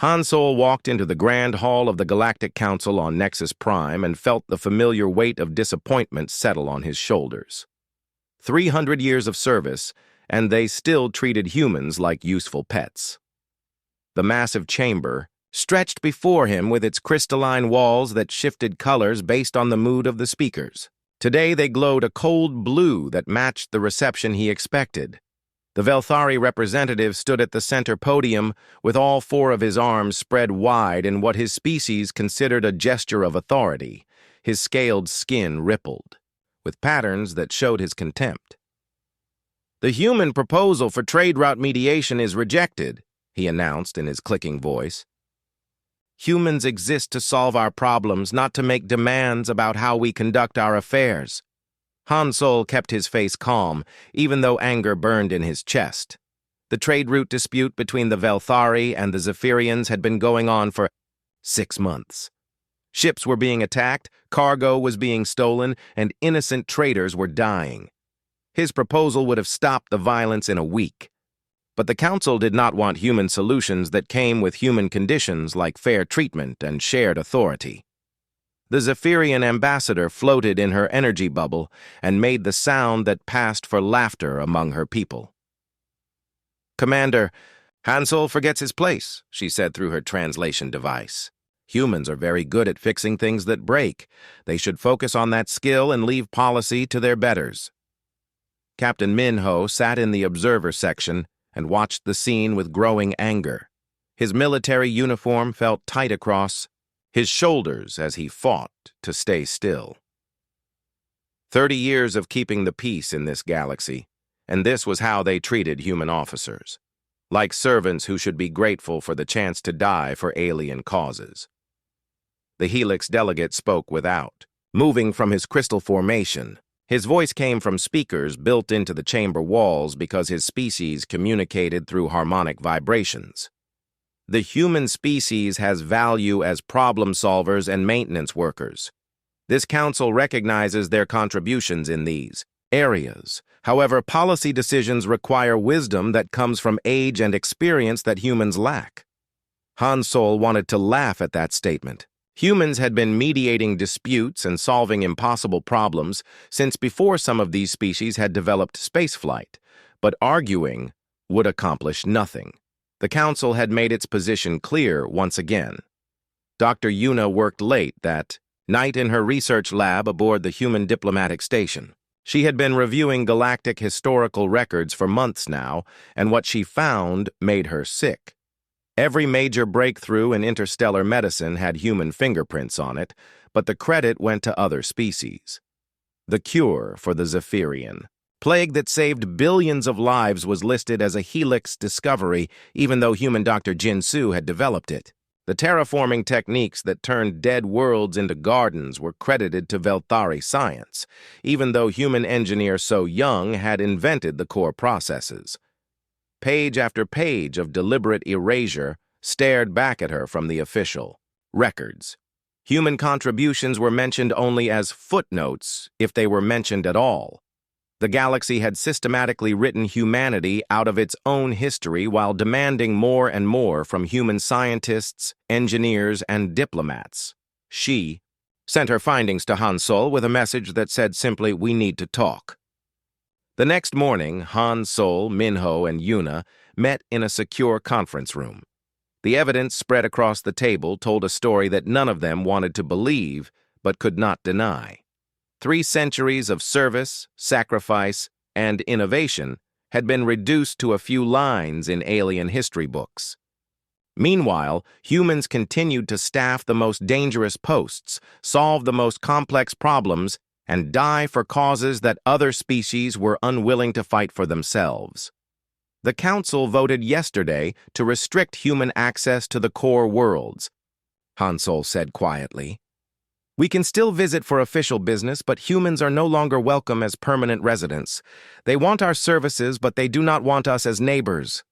Han Solo walked into the grand hall of the Galactic Council on Nexus Prime and felt the familiar weight of disappointment settle on his shoulders. 300 years of service, and they still treated humans like useful pets. The massive chamber stretched before him with its crystalline walls that shifted colors based on the mood of the speakers. Today they glowed a cold blue that matched the reception he expected. The Velthari representative stood at the center podium with all four of his arms spread wide in what his species considered a gesture of authority. His scaled skin rippled, with patterns that showed his contempt. "The human proposal for trade route mediation is rejected," he announced in his clicking voice. "Humans exist to solve our problems, not to make demands about how we conduct our affairs." Han Solo kept his face calm, even though anger burned in his chest. The trade route dispute between the Velthari and the Zephyrians had been going on for 6 months. Ships were being attacked, cargo was being stolen, and innocent traders were dying. His proposal would have stopped the violence in a week. But the Council did not want human solutions that came with human conditions like fair treatment and shared authority. The Zephyrian ambassador floated in her energy bubble and made the sound that passed for laughter among her people. "Commander, Han Solo forgets his place," she said through her translation device. "Humans are very good at fixing things that break. They should focus on that skill and leave policy to their betters." Captain Minho sat in the observer section and watched the scene with growing anger. His military uniform felt tight across his shoulders as he fought to stay still. 30 years of keeping the peace in this galaxy, and this was how they treated human officers, like servants who should be grateful for the chance to die for alien causes. The Helix delegate spoke without, moving from his crystal formation. His voice came from speakers built into the chamber walls because his species communicated through harmonic vibrations. The human species has value as problem solvers and maintenance workers. This council recognizes their contributions in these areas. However, policy decisions require wisdom that comes from age and experience that humans lack. Han Solo wanted to laugh at that statement. Humans had been mediating disputes and solving impossible problems since before some of these species had developed spaceflight, but arguing would accomplish nothing. The Council had made its position clear once again. Dr. Yuna worked late that night in her research lab aboard the human diplomatic station. She had been reviewing galactic historical records for months now, and what she found made her sick. Every major breakthrough in interstellar medicine had human fingerprints on it, but the credit went to other species. The cure for the Zephyrian plague that saved billions of lives was listed as a helix discovery, even though human Dr. Jinsu had developed it. The terraforming techniques that turned dead worlds into gardens were credited to Velthari science, even though human engineer So Young had invented the core processes. Page after page of deliberate erasure stared back at her from the official records. Human contributions were mentioned only as footnotes, if they were mentioned at all. The galaxy had systematically written humanity out of its own history while demanding more and more from human scientists, engineers, and diplomats. She sent her findings to Han Solo with a message that said simply, "We need to talk." The next morning, Han Solo, Minho, and Yuna met in a secure conference room. The evidence spread across the table told a story that none of them wanted to believe but could not deny. 3 centuries of service, sacrifice, and innovation had been reduced to a few lines in alien history books. Meanwhile, humans continued to staff the most dangerous posts, solve the most complex problems, and die for causes that other species were unwilling to fight for themselves. The Council voted yesterday to restrict human access to the core worlds, Han Solo said quietly. "We can still visit for official business, but humans are no longer welcome as permanent residents. They want our services, but they do not want us as neighbors."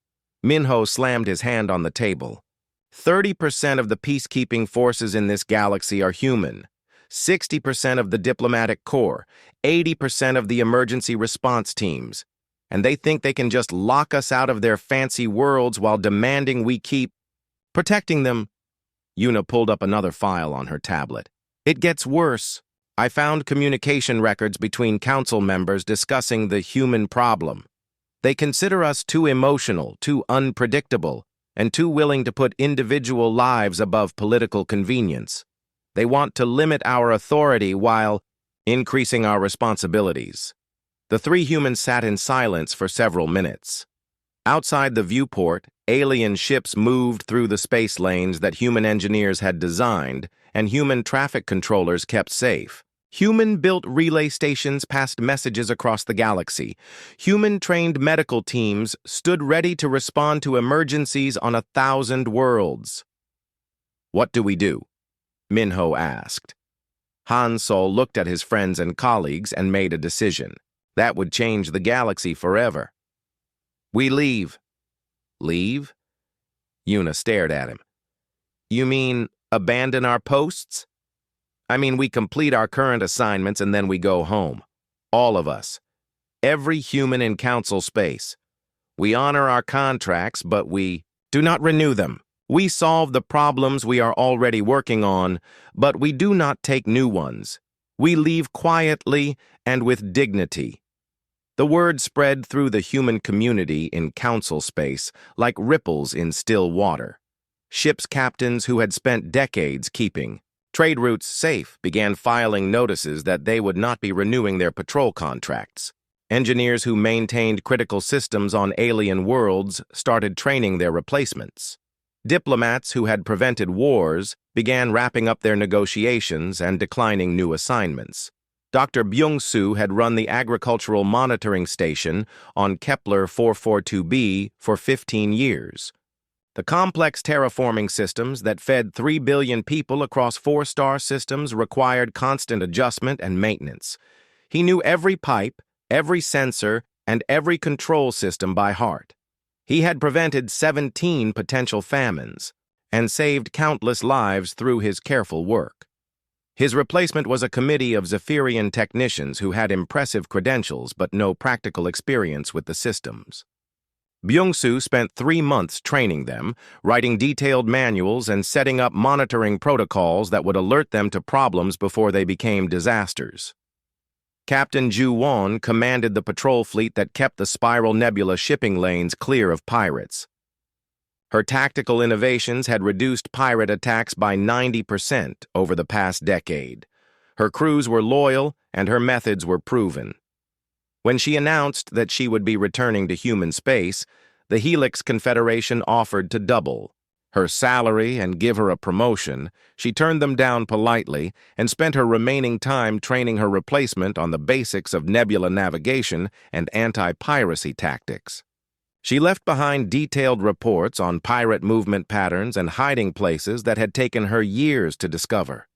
Minho slammed his hand on the table. 30% of the peacekeeping forces in this galaxy are human. 60% of the diplomatic corps, 80% of the emergency response teams. And they think they can just lock us out of their fancy worlds while demanding we keep Protecting them. Yuna pulled up another file on her tablet. It gets worse. I found communication records between council members discussing the human problem. They consider us too emotional, too unpredictable, and too willing to put individual lives above political convenience. They want to limit our authority while increasing our responsibilities. The three humans sat in silence for several minutes. Outside the viewport, alien ships moved through the space lanes that human engineers had designed, and human traffic controllers kept safe. Human-built relay stations passed messages across the galaxy. Human-trained medical teams stood ready to respond to emergencies on 1,000 worlds. What do we do? Minho asked. Han Sol looked at his friends and colleagues and made a decision. That would change the galaxy forever. We leave. Leave? Yuna stared at him. You mean abandon our posts? I mean, we complete our current assignments and then we go home. All of us. Every human in council space. We honor our contracts, but we do not renew them. We solve the problems we are already working on, but we do not take new ones. We leave quietly and with dignity. The word spread through the human community in council space like ripples in still water. Ships' captains who had spent decades keeping trade routes safe began filing notices that they would not be renewing their patrol contracts. Engineers who maintained critical systems on alien worlds started training their replacements. Diplomats who had prevented wars began wrapping up their negotiations and declining new assignments. Dr. Byung-soo had run the agricultural monitoring station on Kepler 442b for 15 years. The complex terraforming systems that fed 3 billion people across 4-star systems required constant adjustment and maintenance. He knew every pipe, every sensor, and every control system by heart. He had prevented 17 potential famines and saved countless lives through his careful work. His replacement was a committee of Zephyrian technicians who had impressive credentials but no practical experience with the systems. Byung-soo spent 3 months training them, writing detailed manuals and setting up monitoring protocols that would alert them to problems before they became disasters. Captain Ju Won commanded the patrol fleet that kept the Spiral Nebula shipping lanes clear of pirates. Her tactical innovations had reduced pirate attacks by 90% over the past decade. Her crews were loyal and her methods were proven. When she announced that she would be returning to human space, the Helix Confederation offered to double her salary and give her a promotion. She turned them down politely and spent her remaining time training her replacement on the basics of nebula navigation and anti-piracy tactics. She left behind detailed reports on pirate movement patterns and hiding places that had taken her years to discover.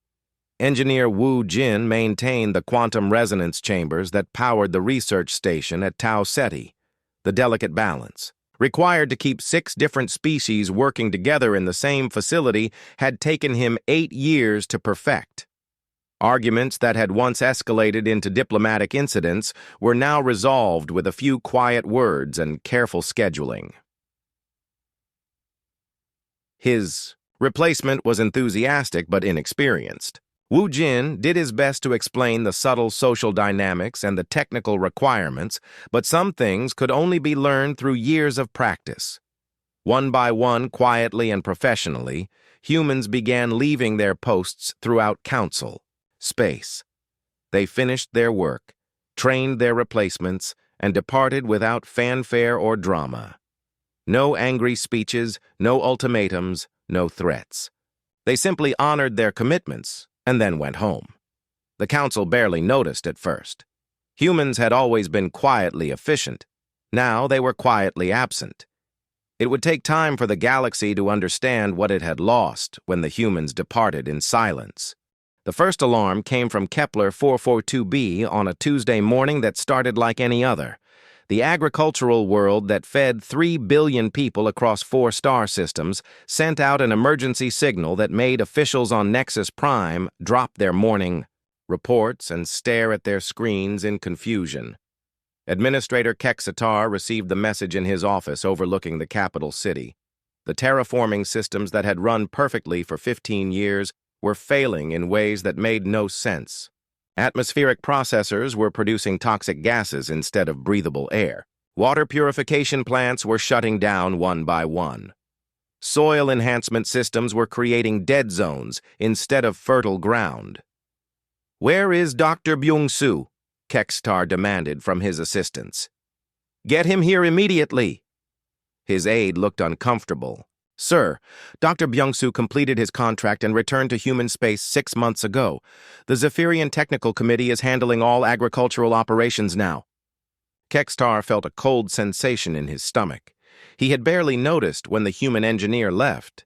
Engineer Wu Jin maintained the quantum resonance chambers that powered the research station at Tau Ceti. The delicate balance, required to keep 6 different species working together in the same facility, had taken him 8 years to perfect. Arguments that had once escalated into diplomatic incidents were now resolved with a few quiet words and careful scheduling. His replacement was enthusiastic but inexperienced. Wu Jin did his best to explain the subtle social dynamics and the technical requirements, but some things could only be learned through years of practice. One by one, quietly and professionally, humans began leaving their posts throughout council space. They finished their work, trained their replacements, and departed without fanfare or drama. No angry speeches, no ultimatums, no threats. They simply honored their commitments and then went home. The council barely noticed at first. Humans had always been quietly efficient. Now they were quietly absent. It would take time for the galaxy to understand what it had lost when the humans departed in silence. The first alarm came from Kepler 442b on a Tuesday morning that started like any other. The agricultural world that fed 3 billion people across 4-star systems sent out an emergency signal that made officials on Nexus Prime drop their morning reports and stare at their screens in confusion. Administrator Kexatar received the message in his office overlooking the capital city. The terraforming systems that had run perfectly for 15 years were failing in ways that made no sense. Atmospheric processors were producing toxic gases instead of breathable air. Water purification plants were shutting down one by one. Soil enhancement systems were creating dead zones instead of fertile ground. "Where is Dr. Byung-soo?" Kekstar demanded from his assistants. "Get him here immediately." His aide looked uncomfortable. "Sir, Dr. Byung-soo completed his contract and returned to human space 6 months ago. The Zephyrian Technical Committee is handling all agricultural operations now." Kekstar felt a cold sensation in his stomach. He had barely noticed when the human engineer left.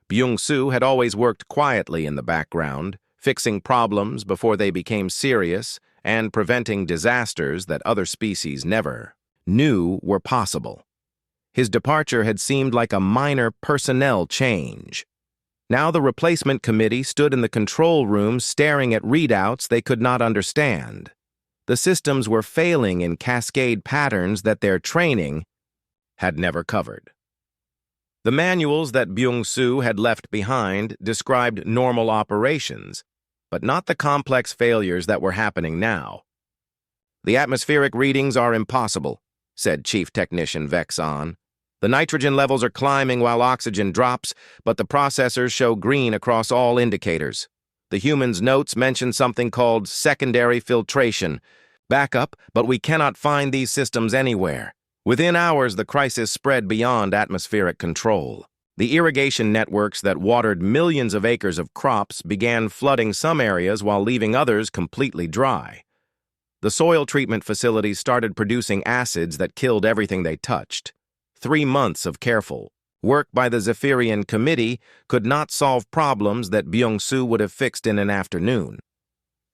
Byung-soo had always worked quietly in the background, fixing problems before they became serious and preventing disasters that other species never knew were possible. His departure had seemed like a minor personnel change. Now the replacement committee stood in the control room staring at readouts they could not understand. The systems were failing in cascade patterns that their training had never covered. The manuals that Byung-soo had left behind described normal operations, but not the complex failures that were happening now. "The atmospheric readings are impossible," said Chief Technician Vexon. "The nitrogen levels are climbing while oxygen drops, but the processors show green across all indicators. The humans' notes mention something called secondary filtration. Backup, but we cannot find these systems anywhere." Within hours, the crisis spread beyond atmospheric control. The irrigation networks that watered millions of acres of crops began flooding some areas while leaving others completely dry. The soil treatment facilities started producing acids that killed everything they touched. 3 months of careful work by the Zephyrian Committee could not solve problems that Byung-soo would have fixed in an afternoon.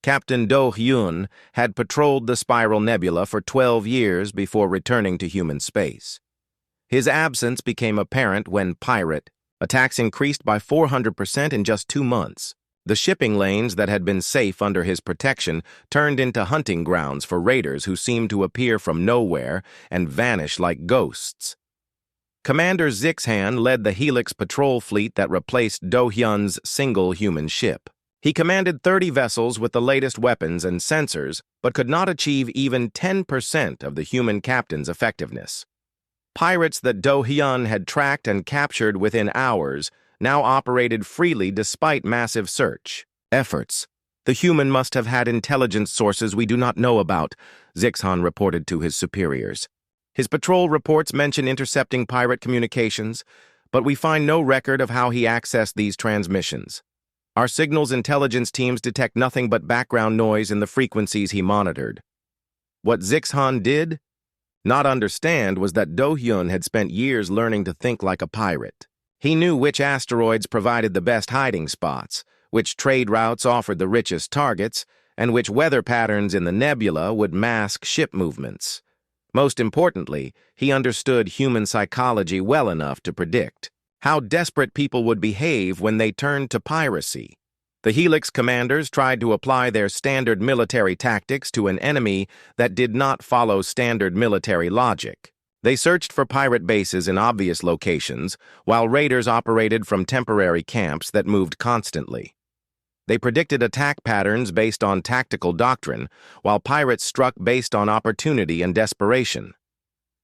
Captain Do-hyun had patrolled the Spiral Nebula for 12 years before returning to human space. His absence became apparent when pirate attacks increased by 400% in just 2 months. The shipping lanes that had been safe under his protection turned into hunting grounds for raiders who seemed to appear from nowhere and vanish like ghosts. Commander Zixhan led the Helix patrol fleet that replaced Do-hyun's single human ship. He commanded 30 vessels with the latest weapons and sensors, but could not achieve even 10% of the human captain's effectiveness. Pirates that Do-hyun had tracked and captured within hours now operated freely despite massive search efforts. "The human must have had intelligence sources we do not know about," Zixhan reported to his superiors. "His patrol reports mention intercepting pirate communications, but we find no record of how he accessed these transmissions. Our signals intelligence teams detect nothing but background noise in the frequencies he monitored." What Zixhan did not understand was that Do-hyun had spent years learning to think like a pirate. He knew which asteroids provided the best hiding spots, which trade routes offered the richest targets, and which weather patterns in the nebula would mask ship movements. Most importantly, he understood human psychology well enough to predict how desperate people would behave when they turned to piracy. The Helix commanders tried to apply their standard military tactics to an enemy that did not follow standard military logic. They searched for pirate bases in obvious locations, while raiders operated from temporary camps that moved constantly. They predicted attack patterns based on tactical doctrine, while pirates struck based on opportunity and desperation.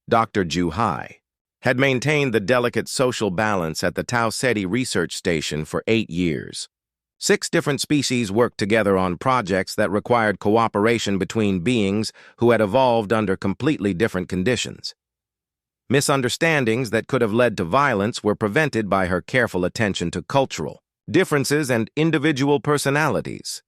Dr. Ju Hai had maintained the delicate social balance at the Tau Ceti research station for 8 years. 6 different species worked together on projects that required cooperation between beings who had evolved under completely different conditions. Misunderstandings that could have led to violence were prevented by her careful attention to cultural differences and individual personalities.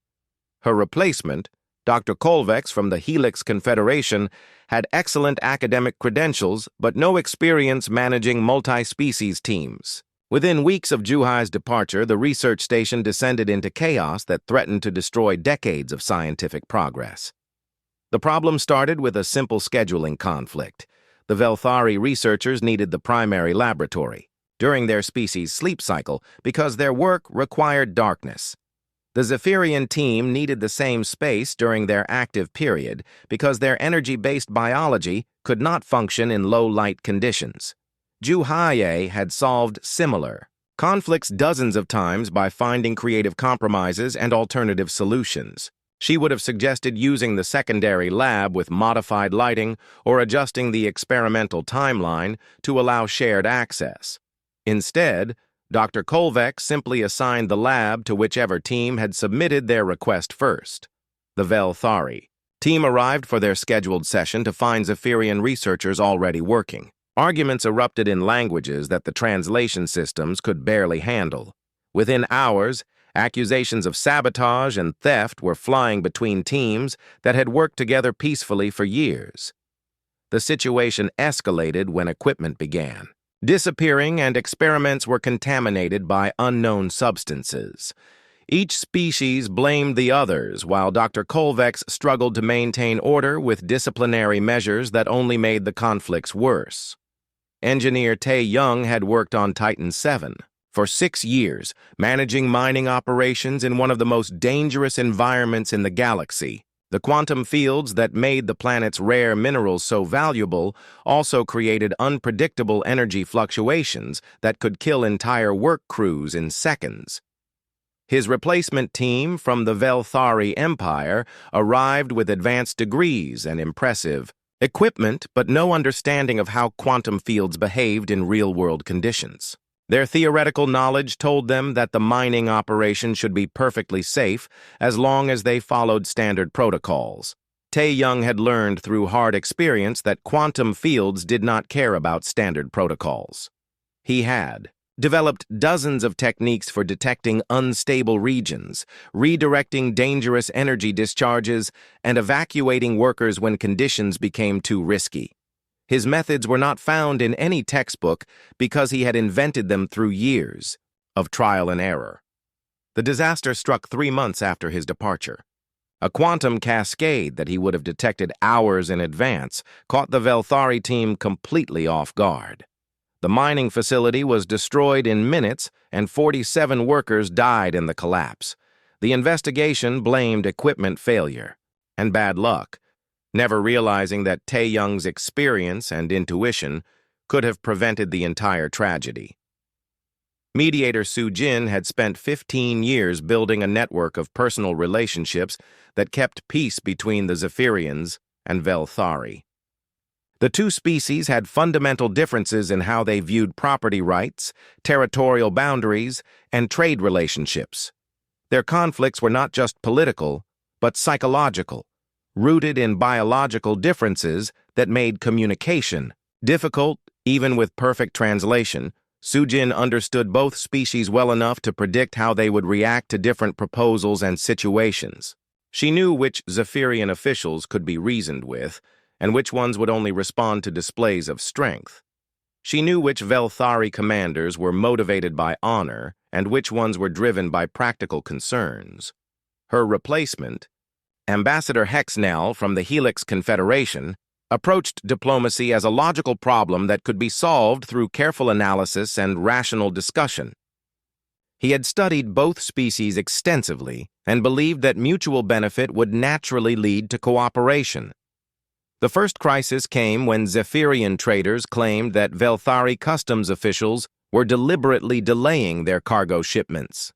Her replacement, Dr. Kolvex from the Helix Confederation, had excellent academic credentials but no experience managing multi-species teams. Within weeks of Juhai's departure, the research station descended into chaos that threatened to destroy decades of scientific progress. The problem started with a simple scheduling conflict. The Velthari researchers needed the primary laboratory during their species' sleep cycle because their work required darkness. The Zephyrian team needed the same space during their active period because their energy-based biology could not function in low-light conditions. Ju Haye had solved similar conflicts dozens of times by finding creative compromises and alternative solutions. She would have suggested using the secondary lab with modified lighting or adjusting the experimental timeline to allow shared access. Instead, Dr. Kolvek simply assigned the lab to whichever team had submitted their request first. The Velthari team arrived for their scheduled session to find Zephyrian researchers already working. Arguments erupted in languages that the translation systems could barely handle. Within hours, accusations of sabotage and theft were flying between teams that had worked together peacefully for years. The situation escalated when equipment began disappearing and experiments were contaminated by unknown substances. Each species blamed the others, while Dr. Kolvex struggled to maintain order with disciplinary measures that only made the conflicts worse. Engineer Tae Young had worked on Titan 7 for 6 years, managing mining operations in one of the most dangerous environments in the galaxy. The quantum fields that made the planet's rare minerals so valuable also created unpredictable energy fluctuations that could kill entire work crews in seconds. His replacement team from the Velthari Empire arrived with advanced degrees and impressive equipment, but no understanding of how quantum fields behaved in real-world conditions. Their theoretical knowledge told them that the mining operation should be perfectly safe as long as they followed standard protocols. Tae Young had learned through hard experience that quantum fields did not care about standard protocols. He had developed dozens of techniques for detecting unstable regions, redirecting dangerous energy discharges, and evacuating workers when conditions became too risky. His methods were not found in any textbook because he had invented them through years of trial and error. The disaster struck 3 months after his departure. A quantum cascade that he would have detected hours in advance caught the Velthari team completely off guard. The mining facility was destroyed in minutes, and 47 workers died in the collapse. The investigation blamed equipment failure and bad luck, never realizing that Tae Young's experience and intuition could have prevented the entire tragedy. Mediator Su Jin had spent 15 years building a network of personal relationships that kept peace between the Zephyrians and Velthari. The two species had fundamental differences in how they viewed property rights, territorial boundaries, and trade relationships. Their conflicts were not just political, but psychological, rooted in biological differences that made communication difficult. Even with perfect translation, Sujin understood both species well enough to predict how they would react to different proposals and situations. She knew which Zephyrian officials could be reasoned with, and which ones would only respond to displays of strength. She knew which Velthari commanders were motivated by honor and which ones were driven by practical concerns. Her replacement, Ambassador Hexnell from the Helix Confederation, approached diplomacy as a logical problem that could be solved through careful analysis and rational discussion. He had studied both species extensively and believed that mutual benefit would naturally lead to cooperation. The first crisis came when Zephyrian traders claimed that Velthari customs officials were deliberately delaying their cargo shipments.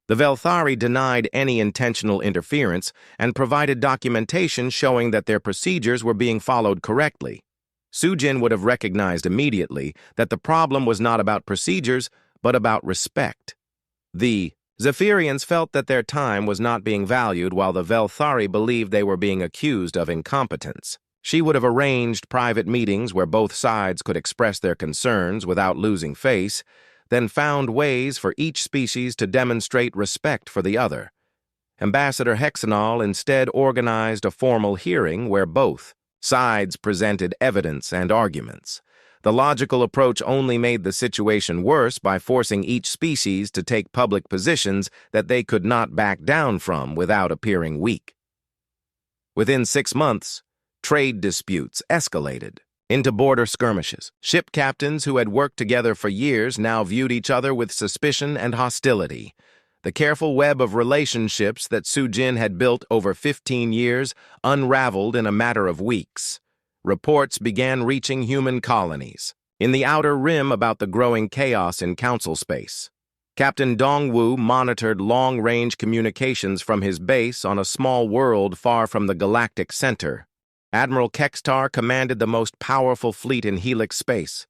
The Velthari denied any intentional interference and provided documentation showing that their procedures were being followed correctly. Sujin would have recognized immediately that the problem was not about procedures, but about respect. The Zephyrians felt that their time was not being valued, while the Velthari believed they were being accused of incompetence. She would have arranged private meetings where both sides could express their concerns without losing face, then found ways for each species to demonstrate respect for the other. Ambassador Hexenol instead organized a formal hearing where both sides presented evidence and arguments. The logical approach only made the situation worse by forcing each species to take public positions that they could not back down from without appearing weak. Within 6 months, trade disputes escalated into border skirmishes. Ship captains who had worked together for years now viewed each other with suspicion and hostility. The careful web of relationships that Sujin had built over 15 years unraveled in a matter of weeks. Reports began reaching human colonies. In the outer rim about the growing chaos in council space, Captain Dongwu monitored long-range communications from his base on a small world far from the galactic center. Admiral Kextar commanded the most powerful fleet in Helix space,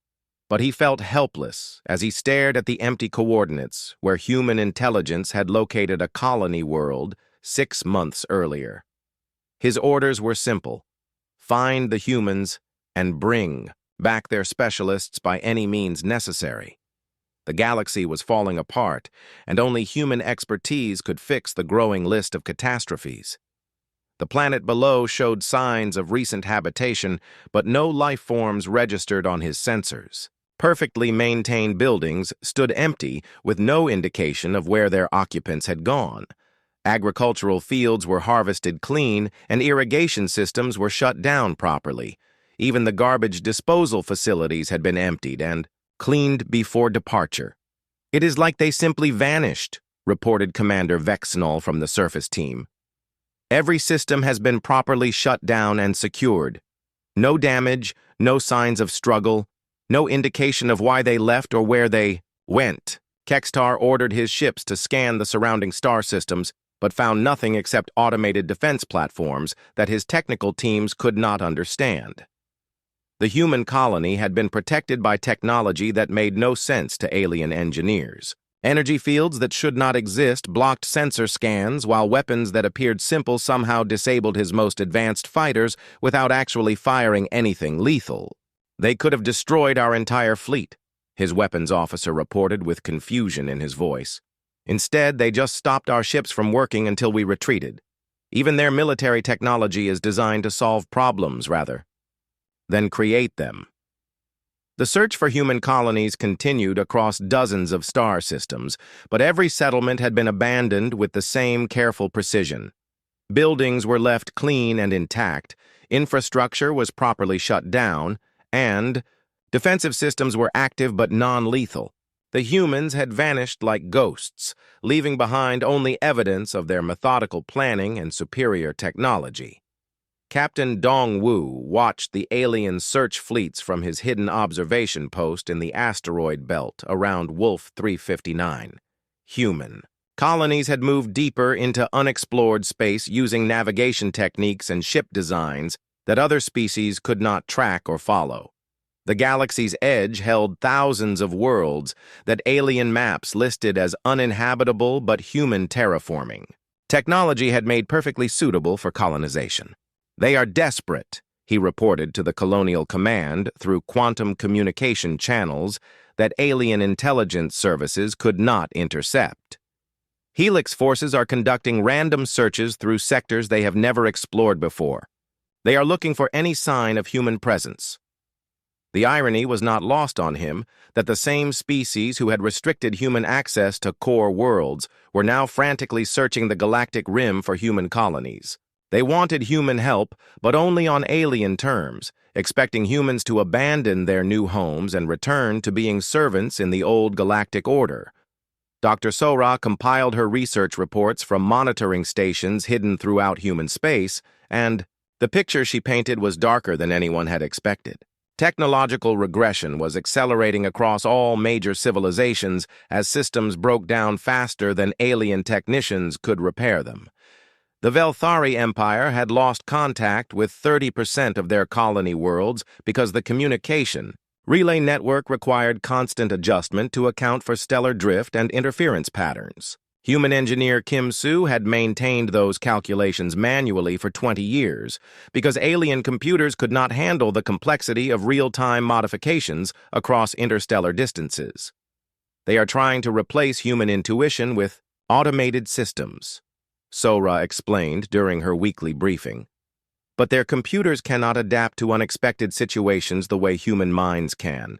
but he felt helpless as he stared at the empty coordinates where human intelligence had located a colony world 6 months earlier. His orders were simple: find the humans and bring back their specialists by any means necessary. The galaxy was falling apart, and only human expertise could fix the growing list of catastrophes. The planet below showed signs of recent habitation, but no life forms registered on his sensors. Perfectly maintained buildings stood empty with no indication of where their occupants had gone. Agricultural fields were harvested clean, and irrigation systems were shut down properly. Even the garbage disposal facilities had been emptied and cleaned before departure. "It is like they simply vanished," reported Commander Vexnall from the surface team. "Every system has been properly shut down and secured. No damage, no signs of struggle, no indication of why they left or where they went." Kextar ordered his ships to scan the surrounding star systems, but found nothing except automated defense platforms that his technical teams could not understand. The human colony had been protected by technology that made no sense to alien engineers. Energy fields that should not exist blocked sensor scans, while weapons that appeared simple somehow disabled his most advanced fighters without actually firing anything lethal. "They could have destroyed our entire fleet," his weapons officer reported with confusion in his voice. "Instead, they just stopped our ships from working until we retreated. Even their military technology is designed to solve problems rather than create them." The search for human colonies continued across dozens of star systems, but every settlement had been abandoned with the same careful precision. Buildings were left clean and intact, infrastructure was properly shut down, and defensive systems were active but non-lethal. The humans had vanished like ghosts, leaving behind only evidence of their methodical planning and superior technology. Captain Dongwu watched the alien search fleets from his hidden observation post in the asteroid belt around Wolf 359. Human colonies had moved deeper into unexplored space using navigation techniques and ship designs that other species could not track or follow. The galaxy's edge held thousands of worlds that alien maps listed as uninhabitable but human terraforming. Technology had made perfectly suitable for colonization. "They are desperate," he reported to the Colonial Command through quantum communication channels that alien intelligence services could not intercept. "Helix forces are conducting random searches through sectors they have never explored before. They are looking for any sign of human presence." The irony was not lost on him that the same species who had restricted human access to core worlds were now frantically searching the galactic rim for human colonies. They wanted human help, but only on alien terms, expecting humans to abandon their new homes and return to being servants in the old galactic order. Dr. Sora compiled her research reports from monitoring stations hidden throughout human space, and the picture she painted was darker than anyone had expected. Technological regression was accelerating across all major civilizations as systems broke down faster than alien technicians could repair them. The Velthari Empire had lost contact with 30% of their colony worlds because the communication relay network required constant adjustment to account for stellar drift and interference patterns. Human engineer Kim Soo had maintained those calculations manually for 20 years because alien computers could not handle the complexity of real-time modifications across interstellar distances. They are trying to replace human intuition with automated systems, Sora explained during her weekly briefing. But their computers cannot adapt to unexpected situations the way human minds can.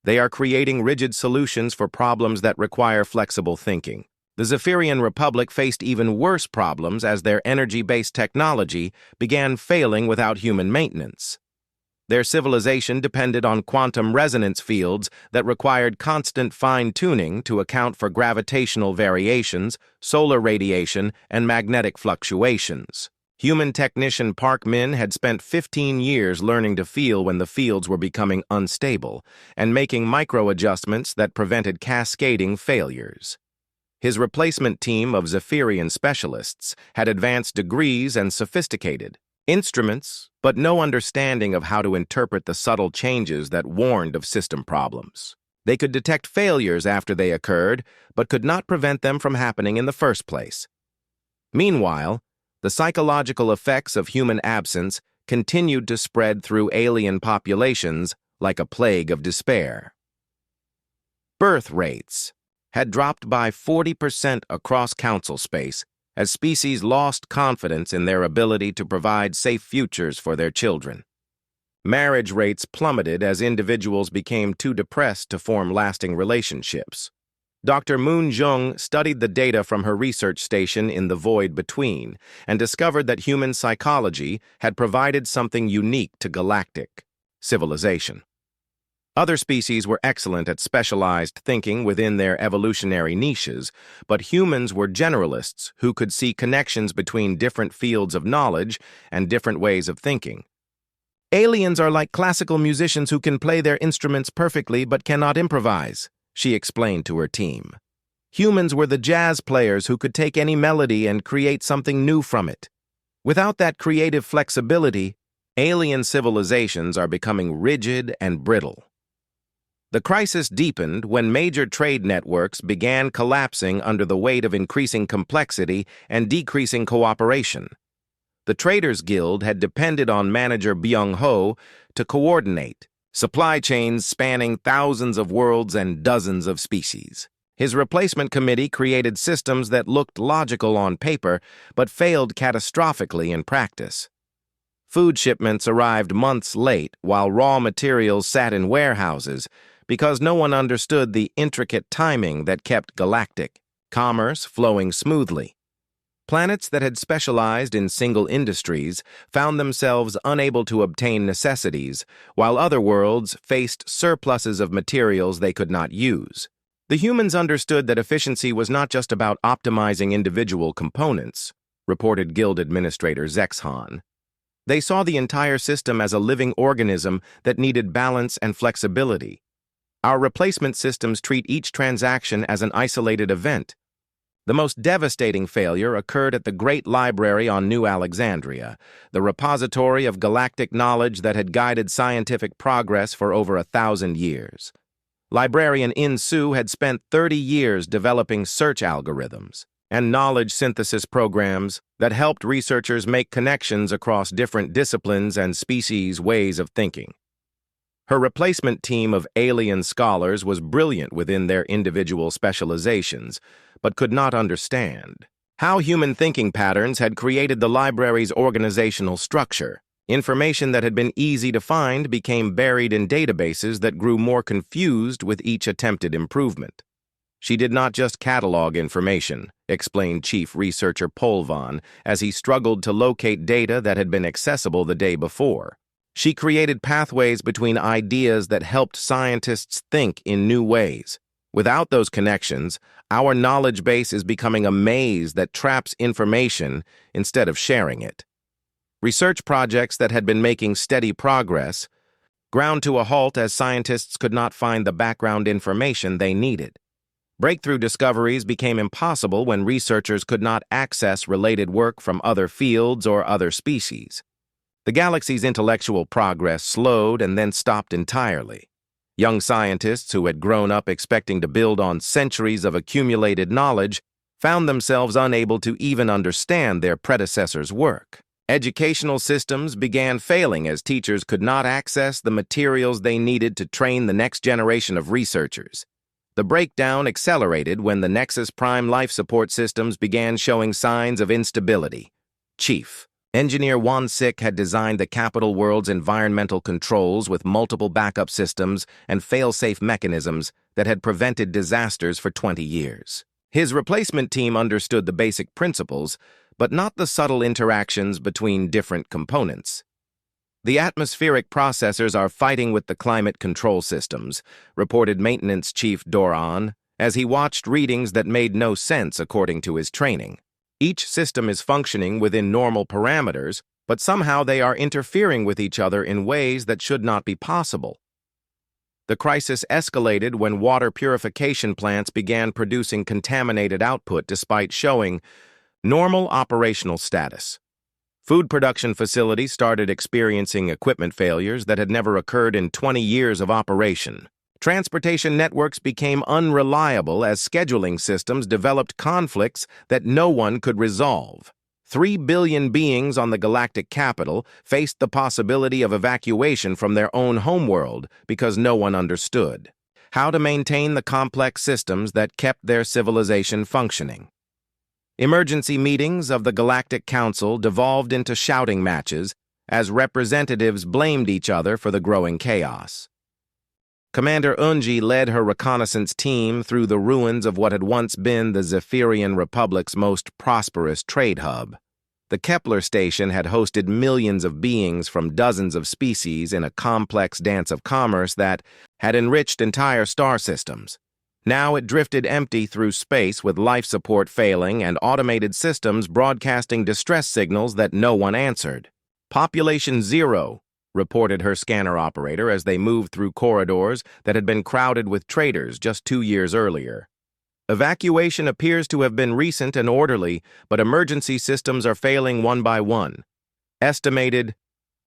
They are creating rigid solutions for problems that require flexible thinking. The Zephyrian Republic faced even worse problems as their energy-based technology began failing without human maintenance. Their civilization depended on quantum resonance fields that required constant fine-tuning to account for gravitational variations, solar radiation, and magnetic fluctuations. Human technician Park Min had spent 15 years learning to feel when the fields were becoming unstable and making micro-adjustments that prevented cascading failures. His replacement team of Zephyrian specialists had advanced degrees and sophisticated instruments, but no understanding of how to interpret the subtle changes that warned of system problems. They could detect failures after they occurred, but could not prevent them from happening in the first place. Meanwhile, the psychological effects of human absence continued to spread through alien populations like a plague of despair. Birth rates had dropped by 40% across council space as species lost confidence in their ability to provide safe futures for their children. Marriage rates plummeted as individuals became too depressed to form lasting relationships. Dr. Moon Jung studied the data from her research station in the void between and discovered that human psychology had provided something unique to galactic civilization. Other species were excellent at specialized thinking within their evolutionary niches, but humans were generalists who could see connections between different fields of knowledge and different ways of thinking. Aliens are like classical musicians who can play their instruments perfectly but cannot improvise, she explained to her team. Humans were the jazz players who could take any melody and create something new from it. Without that creative flexibility, alien civilizations are becoming rigid and brittle. The crisis deepened when major trade networks began collapsing under the weight of increasing complexity and decreasing cooperation. The Traders Guild had depended on manager Byung-ho to coordinate supply chains spanning thousands of worlds and dozens of species. His replacement committee created systems that looked logical on paper but failed catastrophically in practice. Food shipments arrived months late while raw materials sat in warehouses because no one understood the intricate timing that kept galactic commerce flowing smoothly. Planets that had specialized in single industries found themselves unable to obtain necessities, while other worlds faced surpluses of materials they could not use. The humans understood that efficiency was not just about optimizing individual components, reported Guild Administrator Zexhan. They saw the entire system as a living organism that needed balance and flexibility. Our replacement systems treat each transaction as an isolated event. The most devastating failure occurred at the Great Library on New Alexandria, the repository of galactic knowledge that had guided scientific progress for over 1,000 years. Librarian In Su had spent 30 years developing search algorithms and knowledge synthesis programs that helped researchers make connections across different disciplines and species' ways of thinking. Her replacement team of alien scholars was brilliant within their individual specializations, but could not understand how human thinking patterns had created the library's organizational structure. Information that had been easy to find became buried in databases that grew more confused with each attempted improvement. She did not just catalog information, explained Chief Researcher Polvan as he struggled to locate data that had been accessible the day before. She created pathways between ideas that helped scientists think in new ways. Without those connections, our knowledge base is becoming a maze that traps information instead of sharing it. Research projects that had been making steady progress ground to a halt as scientists could not find the background information they needed. Breakthrough discoveries became impossible when researchers could not access related work from other fields or other species. The galaxy's intellectual progress slowed and then stopped entirely. Young scientists who had grown up expecting to build on centuries of accumulated knowledge found themselves unable to even understand their predecessors' work. Educational systems began failing as teachers could not access the materials they needed to train the next generation of researchers. The breakdown accelerated when the Nexus Prime life support systems began showing signs of instability. Chief Engineer Wan Sik had designed the capital world's environmental controls with multiple backup systems and fail-safe mechanisms that had prevented disasters for 20 years. His replacement team understood the basic principles, but not the subtle interactions between different components. The atmospheric processors are fighting with the climate control systems, reported Maintenance Chief Doran, as he watched readings that made no sense according to his training. Each system is functioning within normal parameters, but somehow they are interfering with each other in ways that should not be possible. The crisis escalated when water purification plants began producing contaminated output despite showing normal operational status. Food production facilities started experiencing equipment failures that had never occurred in 20 years of operation. Transportation networks became unreliable as scheduling systems developed conflicts that no one could resolve. 3 billion beings on the galactic capital faced the possibility of evacuation from their own homeworld because no one understood how to maintain the complex systems that kept their civilization functioning. Emergency meetings of the Galactic Council devolved into shouting matches as representatives blamed each other for the growing chaos. Commander Unji led her reconnaissance team through the ruins of what had once been the Zephyrian Republic's most prosperous trade hub. The Kepler station had hosted millions of beings from dozens of species in a complex dance of commerce that had enriched entire star systems. Now it drifted empty through space with life support failing and automated systems broadcasting distress signals that no one answered. Population 0, reported her scanner operator as they moved through corridors that had been crowded with traders just 2 years earlier. Evacuation appears to have been recent and orderly, but emergency systems are failing one by one. Estimated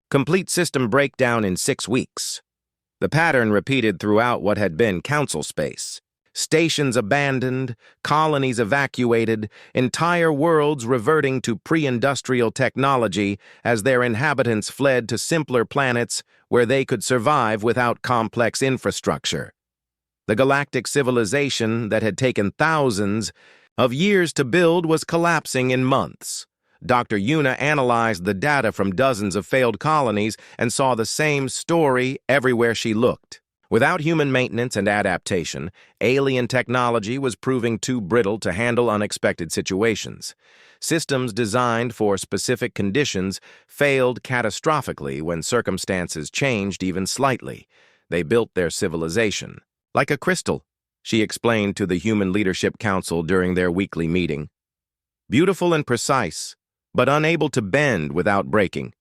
complete system breakdown in 6 weeks. The pattern repeated throughout what had been council space. Stations abandoned, colonies evacuated, entire worlds reverting to pre-industrial technology as their inhabitants fled to simpler planets where they could survive without complex infrastructure. The galactic civilization that had taken thousands of years to build was collapsing in months. Dr. Yuna analyzed the data from dozens of failed colonies and saw the same story everywhere she looked. Without human maintenance and adaptation, alien technology was proving too brittle to handle unexpected situations. Systems designed for specific conditions failed catastrophically when circumstances changed even slightly. They built their civilization like a crystal, she explained to the Human Leadership Council during their weekly meeting. Beautiful and precise, but unable to bend without breaking.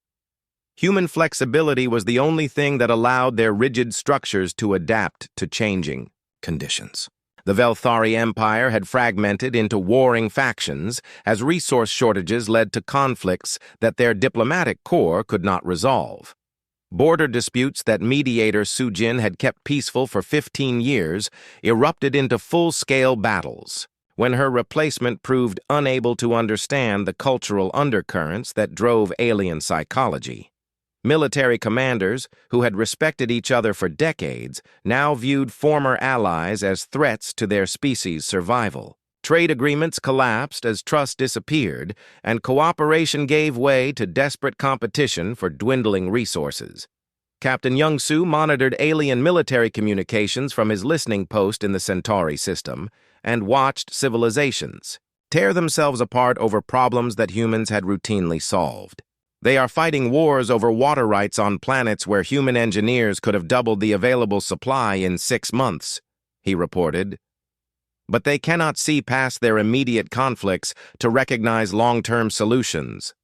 Human flexibility was the only thing that allowed their rigid structures to adapt to changing conditions. The Velthari Empire had fragmented into warring factions as resource shortages led to conflicts that their diplomatic corps could not resolve. Border disputes that mediator Sujin had kept peaceful for 15 years erupted into full-scale battles when her replacement proved unable to understand the cultural undercurrents that drove alien psychology. Military commanders, who had respected each other for decades, now viewed former allies as threats to their species' survival. Trade agreements collapsed as trust disappeared, and cooperation gave way to desperate competition for dwindling resources. Captain Young-Soo monitored alien military communications from his listening post in the Centauri system and watched civilizations tear themselves apart over problems that humans had routinely solved. They are fighting wars over water rights on planets where human engineers could have doubled the available supply in 6 months, he reported. But they cannot see past their immediate conflicts to recognize long-term solutions.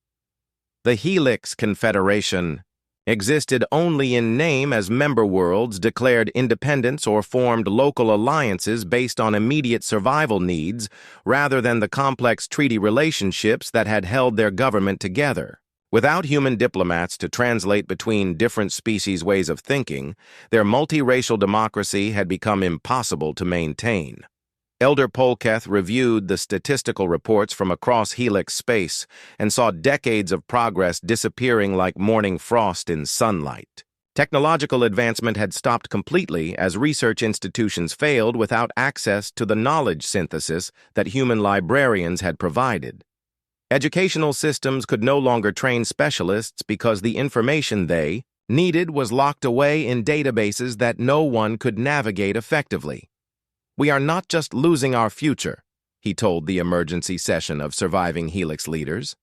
The Helix Confederation existed only in name as member worlds declared independence or formed local alliances based on immediate survival needs rather than the complex treaty relationships that had held their government together. Without human diplomats to translate between different species' ways of thinking, their multiracial democracy had become impossible to maintain. Elder Polketh reviewed the statistical reports from across Helix space and saw decades of progress disappearing like morning frost in sunlight. Technological advancement had stopped completely as research institutions failed without access to the knowledge synthesis that human librarians had provided. Educational systems could no longer train specialists because the information they needed was locked away in databases that no one could navigate effectively. We are not just losing our future, he told the emergency session of surviving Helix leaders.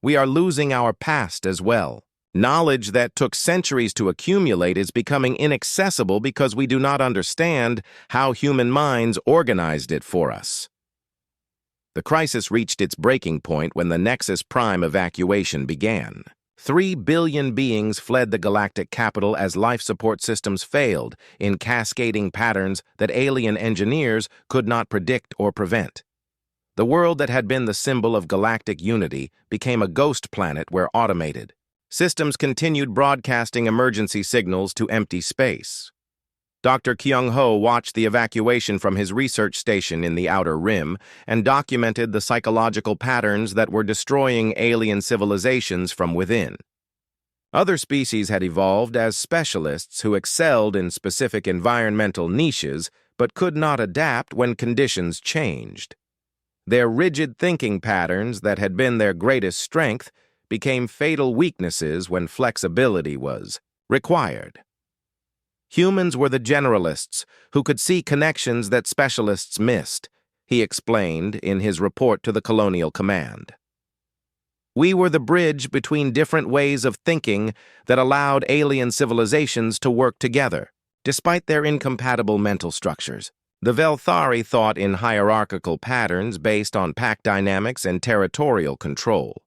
We are losing our past as well. Knowledge that took centuries to accumulate is becoming inaccessible because we do not understand how human minds organized it for us. The crisis reached its breaking point when the Nexus Prime evacuation began. 3 billion beings fled the galactic capital as life support systems failed in cascading patterns that alien engineers could not predict or prevent. The world that had been the symbol of galactic unity became a ghost planet where automated systems continued broadcasting emergency signals to empty space. Dr. Kyung-ho watched the evacuation from his research station in the Outer Rim and documented the psychological patterns that were destroying alien civilizations from within. Other species had evolved as specialists who excelled in specific environmental niches but could not adapt when conditions changed. Their rigid thinking patterns that had been their greatest strength became fatal weaknesses when flexibility was required. Humans were the generalists who could see connections that specialists missed, he explained in his report to the Colonial Command. We were the bridge between different ways of thinking that allowed alien civilizations to work together, despite their incompatible mental structures. The Velthari thought in hierarchical patterns based on pack dynamics and territorial control.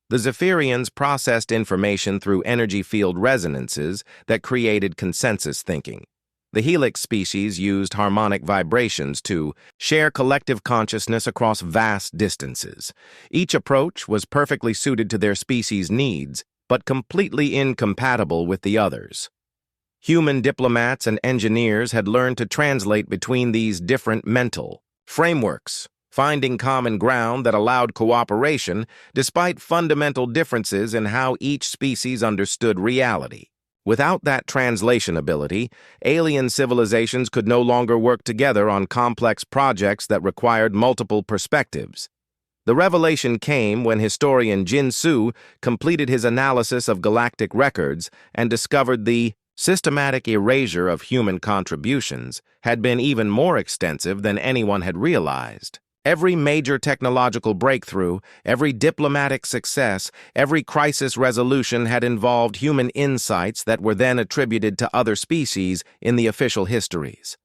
The Zephyrians processed information through energy field resonances that created consensus thinking. The Helix species used harmonic vibrations to share collective consciousness across vast distances. Each approach was perfectly suited to their species' needs, but completely incompatible with the others. Human diplomats and engineers had learned to translate between these different mental frameworks, finding common ground that allowed cooperation despite fundamental differences in how each species understood reality. Without that translation ability, alien civilizations could no longer work together on complex projects that required multiple perspectives. The revelation came when historian Jin Su completed his analysis of galactic records and discovered the systematic erasure of human contributions had been even more extensive than anyone had realized. Every major technological breakthrough, every diplomatic success, every crisis resolution had involved human insights that were then attributed to other species in the official histories.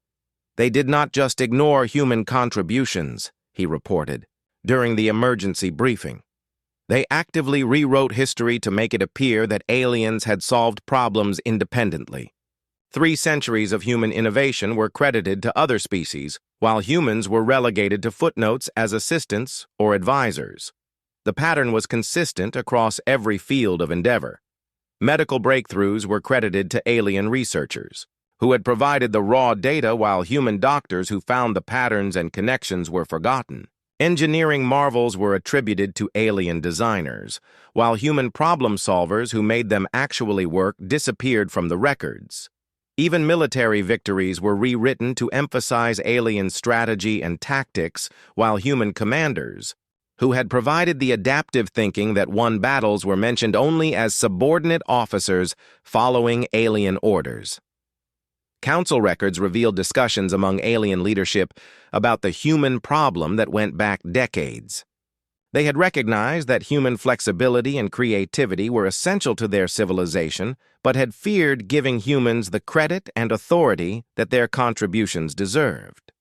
They did not just ignore human contributions, he reported, during the emergency briefing. They actively rewrote history to make it appear that aliens had solved problems independently. 3 centuries of human innovation were credited to other species, while humans were relegated to footnotes as assistants or advisors. The pattern was consistent across every field of endeavor. Medical breakthroughs were credited to alien researchers, who had provided the raw data while human doctors who found the patterns and connections were forgotten. Engineering marvels were attributed to alien designers, while human problem solvers who made them actually work disappeared from the records. Even military victories were rewritten to emphasize alien strategy and tactics, while human commanders, who had provided the adaptive thinking that won battles, were mentioned only as subordinate officers following alien orders. Council records revealed discussions among alien leadership about the human problem that went back decades. They had recognized that human flexibility and creativity were essential to their civilization, but had feared giving humans the credit and authority that their contributions deserved.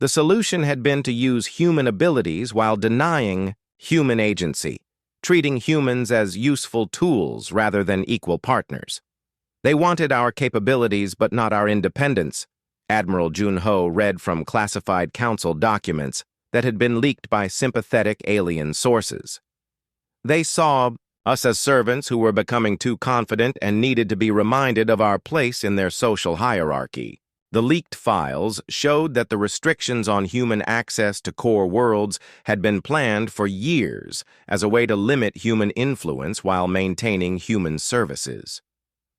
The solution had been to use human abilities while denying human agency, treating humans as useful tools rather than equal partners. They wanted our capabilities but not our independence, Admiral Jun-ho read from classified council documents that had been leaked by sympathetic alien sources. They saw us as servants who were becoming too confident and needed to be reminded of our place in their social hierarchy. The leaked files showed that the restrictions on human access to core worlds had been planned for years as a way to limit human influence while maintaining human services.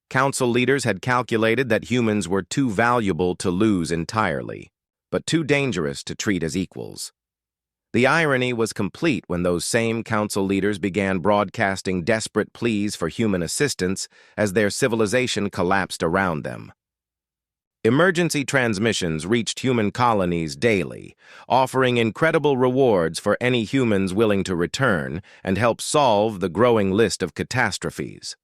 Council leaders had calculated that humans were too valuable to lose entirely, but too dangerous to treat as equals. The irony was complete when those same council leaders began broadcasting desperate pleas for human assistance as their civilization collapsed around them. Emergency transmissions reached human colonies daily, offering incredible rewards for any humans willing to return and help solve the growing list of catastrophes.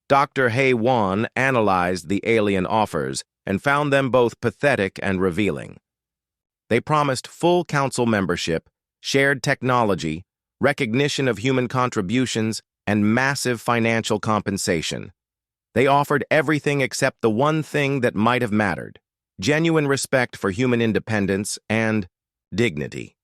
Dr. Hae-won analyzed the alien offers and found them both pathetic and revealing. They promised full council membership, shared technology, recognition of human contributions, and massive financial compensation. They offered everything except the one thing that might have mattered: genuine respect for human independence and dignity.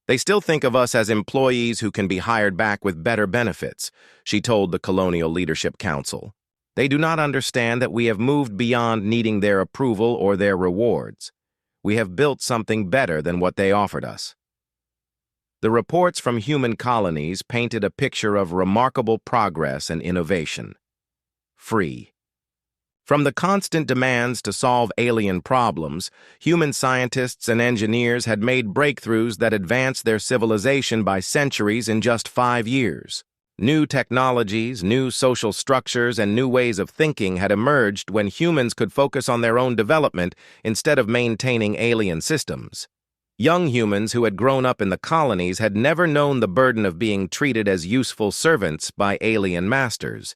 They still think of us as employees who can be hired back with better benefits, she told the Colonial Leadership Council. They do not understand that we have moved beyond needing their approval or their rewards. We have built something better than what they offered us. The reports from human colonies painted a picture of remarkable progress and innovation. Free. From the constant demands to solve alien problems, human scientists and engineers had made breakthroughs that advanced their civilization by centuries in just 5 years. New technologies, new social structures, and new ways of thinking had emerged when humans could focus on their own development instead of maintaining alien systems. Young humans who had grown up in the colonies had never known the burden of being treated as useful servants by alien masters.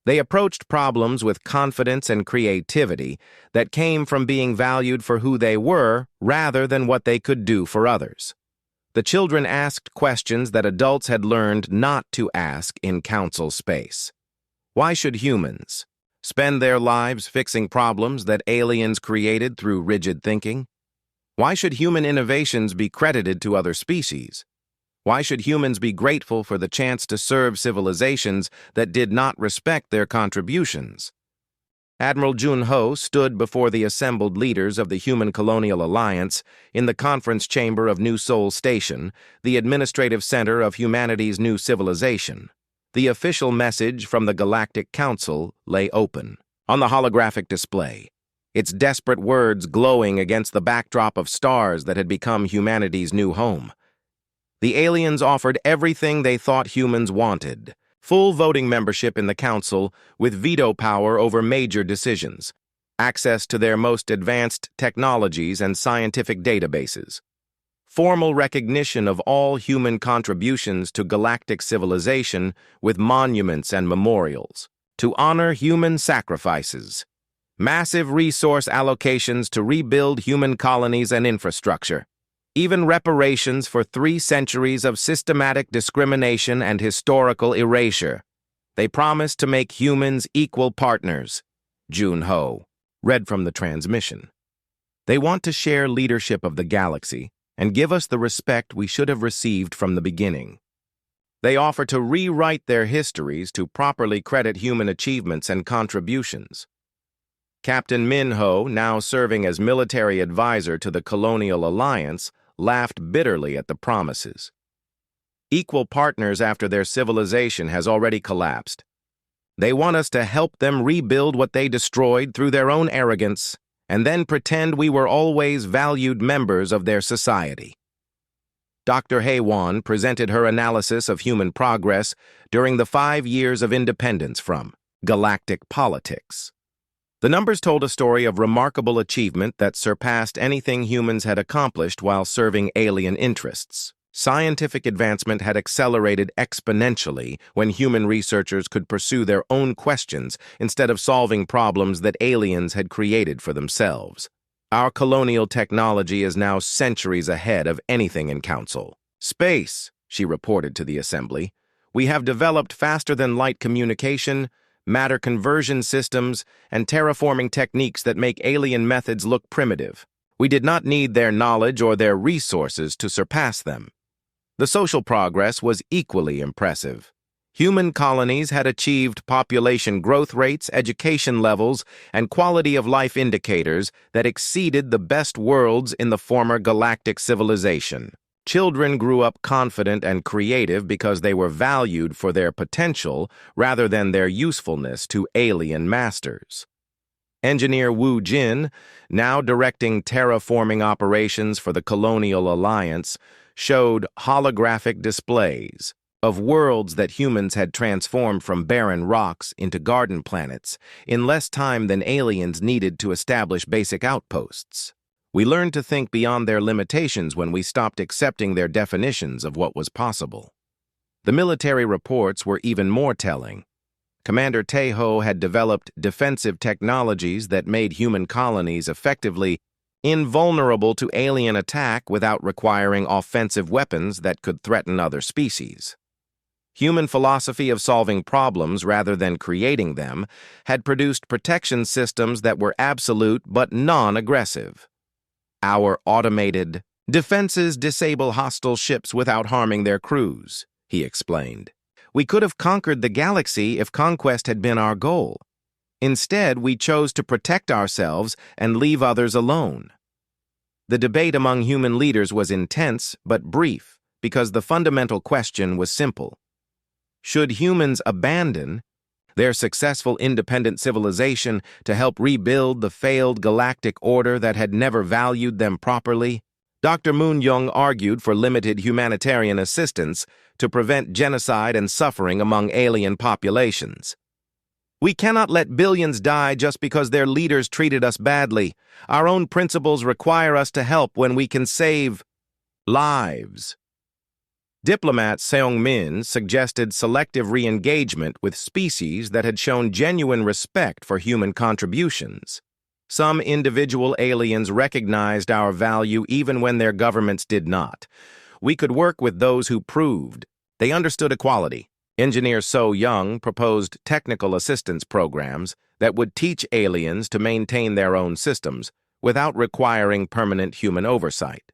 They approached problems with confidence and creativity that came from being valued for who they were rather than what they could do for others. The children asked questions that adults had learned not to ask in council space. Why should humans spend their lives fixing problems that aliens created through rigid thinking? Why should human innovations be credited to other species? Why should humans be grateful for the chance to serve civilizations that did not respect their contributions? Admiral Jun-ho stood before the assembled leaders of the Human Colonial Alliance in the conference chamber of New Seoul Station, the administrative center of humanity's new civilization. The official message from the Galactic Council lay open on the holographic display, its desperate words glowing against the backdrop of stars that had become humanity's new home. The aliens offered everything they thought humans wanted: full voting membership in the council with veto power over major decisions, access to their most advanced technologies and scientific databases, formal recognition of all human contributions to galactic civilization with monuments and memorials, to honor human sacrifices, massive resource allocations to rebuild human colonies and infrastructure, even reparations for 3 centuries of systematic discrimination and historical erasure. They promised to make humans equal partners. Jun-ho read from the transmission. They want to share leadership of the galaxy and give us the respect we should have received from the beginning. They offer to rewrite their histories to properly credit human achievements and contributions. Captain Min-ho, now serving as military advisor to the Colonial Alliance, laughed bitterly at the promises. Equal partners after their civilization has already collapsed. They want us to help them rebuild what they destroyed through their own arrogance, and then pretend we were always valued members of their society. Dr. Haewon presented her analysis of human progress during the 5 years of independence from galactic politics. The numbers told a story of remarkable achievement that surpassed anything humans had accomplished while serving alien interests. Scientific advancement had accelerated exponentially when human researchers could pursue their own questions instead of solving problems that aliens had created for themselves. Our colonial technology is now centuries ahead of anything in council. Space, she reported to the assembly. We have developed faster-than-light communication, matter conversion systems, and terraforming techniques that make alien methods look primitive. We did not need their knowledge or their resources to surpass them. The social progress was equally impressive. Human colonies had achieved population growth rates, education levels, and quality of life indicators that exceeded the best worlds in the former galactic civilization. Children grew up confident and creative because they were valued for their potential rather than their usefulness to alien masters. Engineer Wu Jin, now directing terraforming operations for the Colonial Alliance, showed holographic displays of worlds that humans had transformed from barren rocks into garden planets in less time than aliens needed to establish basic outposts. We learned to think beyond their limitations when we stopped accepting their definitions of what was possible. The military reports were even more telling. Commander Tae-ho had developed defensive technologies that made human colonies effectively invulnerable to alien attack without requiring offensive weapons that could threaten other species. Human philosophy of solving problems rather than creating them had produced protection systems that were absolute but non-aggressive. Our automated defenses disable hostile ships without harming their crews, he explained. We could have conquered the galaxy if conquest had been our goal. Instead, we chose to protect ourselves and leave others alone. The debate among human leaders was intense but brief because the fundamental question was simple. Should humans abandon their successful independent civilization to help rebuild the failed galactic order that had never valued them properly? Dr. Moon Young argued for limited humanitarian assistance to prevent genocide and suffering among alien populations. We cannot let billions die just because their leaders treated us badly. Our own principles require us to help when we can save lives. Diplomat Seong Min suggested selective re-engagement with species that had shown genuine respect for human contributions. Some individual aliens recognized our value even when their governments did not. We could work with those who proved they understood equality. Engineer So Young proposed technical assistance programs that would teach aliens to maintain their own systems without requiring permanent human oversight.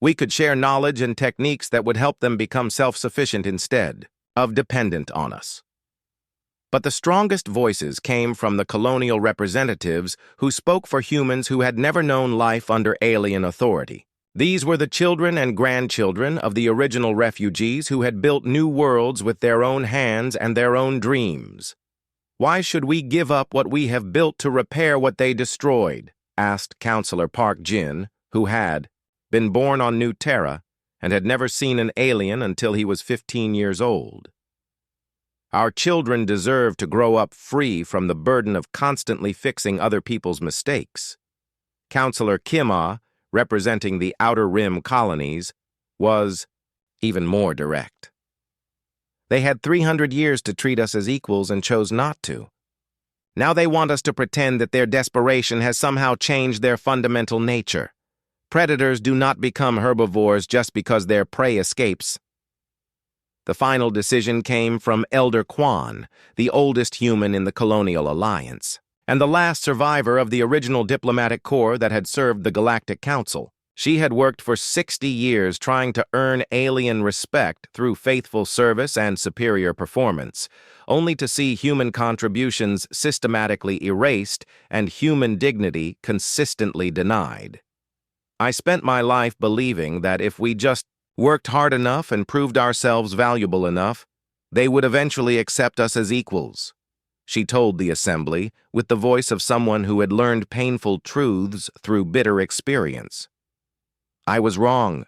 We could share knowledge and techniques that would help them become self-sufficient instead of dependent on us. But the strongest voices came from the colonial representatives who spoke for humans who had never known life under alien authority. These were the children and grandchildren of the original refugees who had built new worlds with their own hands and their own dreams. Why should we give up what we have built to repair what they destroyed? Asked Counselor Park Jin, who had been born on New Terra and had never seen an alien until he was 15 years old. Our children deserve to grow up free from the burden of constantly fixing other people's mistakes. Counselor Kim Ah, representing the Outer Rim colonies, was even more direct. They had 300 years to treat us as equals and chose not to. Now they want us to pretend that their desperation has somehow changed their fundamental nature. Predators do not become herbivores just because their prey escapes. The final decision came from Elder Quan, the oldest human in the Colonial Alliance, and the last survivor of the original diplomatic corps that had served the Galactic Council. She had worked for 60 years trying to earn alien respect through faithful service and superior performance, only to see human contributions systematically erased and human dignity consistently denied. I spent my life believing that if we just worked hard enough and proved ourselves valuable enough, they would eventually accept us as equals, she told the assembly with the voice of someone who had learned painful truths through bitter experience. I was wrong.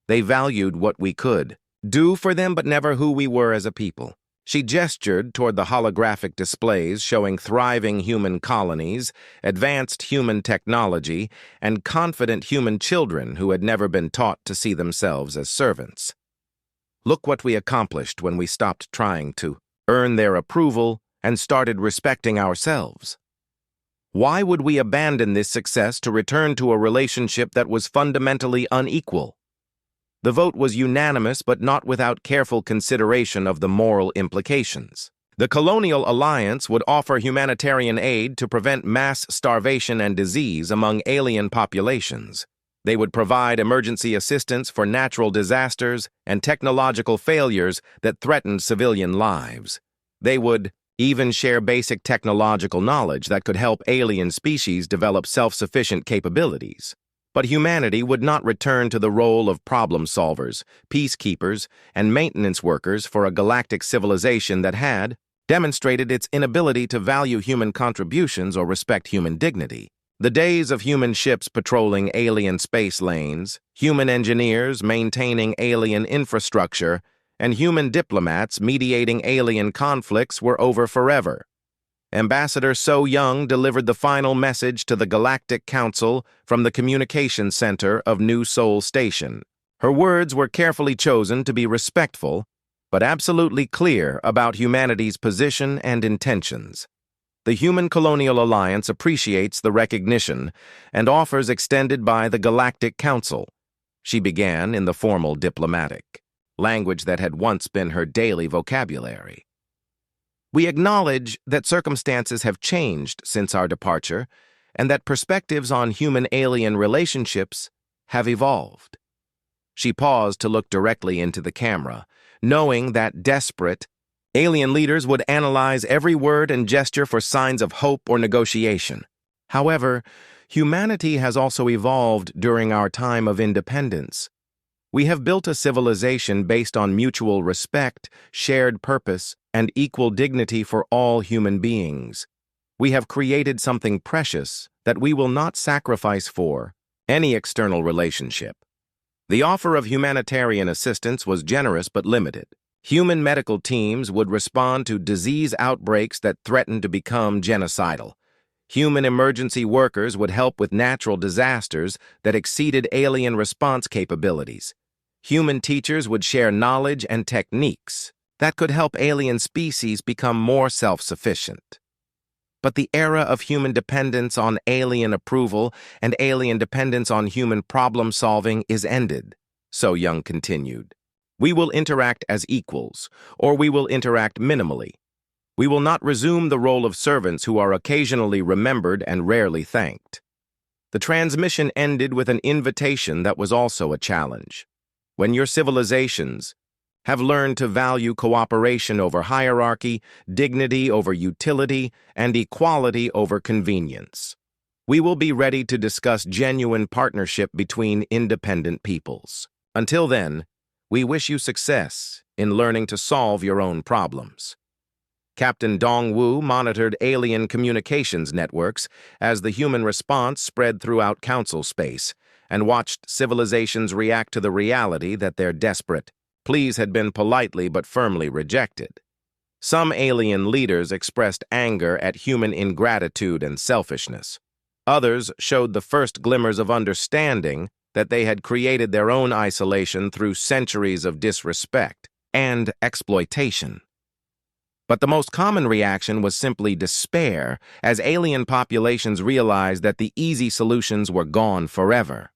They valued what we could do for them, but never who we were as a people. She gestured toward the holographic displays showing thriving human colonies, advanced human technology, and confident human children who had never been taught to see themselves as servants. Look what we accomplished when we stopped trying to earn their approval and started respecting ourselves. Why would we abandon this success to return to a relationship that was fundamentally unequal? The vote was unanimous, but not without careful consideration of the moral implications. The Colonial Alliance would offer humanitarian aid to prevent mass starvation and disease among alien populations. They would provide emergency assistance for natural disasters and technological failures that threatened civilian lives. They would even share basic technological knowledge that could help alien species develop self-sufficient capabilities. But humanity would not return to the role of problem solvers, peacekeepers, and maintenance workers for a galactic civilization that had demonstrated its inability to value human contributions or respect human dignity. The days of human ships patrolling alien space lanes, human engineers maintaining alien infrastructure, and human diplomats mediating alien conflicts were over forever. Ambassador So Young delivered the final message to the Galactic Council from the Communications Center of New Seoul Station. Her words were carefully chosen to be respectful, but absolutely clear about humanity's position and intentions. The Human Colonial Alliance appreciates the recognition and offers extended by the Galactic Council. She began in the formal diplomatic language that had once been her daily vocabulary. We acknowledge that circumstances have changed since our departure and that perspectives on human-alien relationships have evolved. She paused to look directly into the camera, knowing that desperate alien leaders would analyze every word and gesture for signs of hope or negotiation. However, humanity has also evolved during our time of independence. We have built a civilization based on mutual respect, shared purpose, and equal dignity for all human beings. We have created something precious that we will not sacrifice for any external relationship. The offer of humanitarian assistance was generous but limited. Human medical teams would respond to disease outbreaks that threatened to become genocidal. Human emergency workers would help with natural disasters that exceeded alien response capabilities. Human teachers would share knowledge and techniques that could help alien species become more self-sufficient. But the era of human dependence on alien approval and alien dependence on human problem-solving is ended, so Young continued. We will interact as equals, or we will interact minimally. We will not resume the role of servants who are occasionally remembered and rarely thanked. The transmission ended with an invitation that was also a challenge. When your civilizations have learned to value cooperation over hierarchy, dignity over utility, and equality over convenience, we will be ready to discuss genuine partnership between independent peoples. Until then, we wish you success in learning to solve your own problems. Captain Dongwu monitored alien communications networks as the human response spread throughout Council space and watched civilizations react to the reality that their desperate pleas had been politely but firmly rejected. Some alien leaders expressed anger at human ingratitude and selfishness. Others showed the first glimmers of understanding that they had created their own isolation through centuries of disrespect and exploitation. But the most common reaction was simply despair as alien populations realized that the easy solutions were gone forever.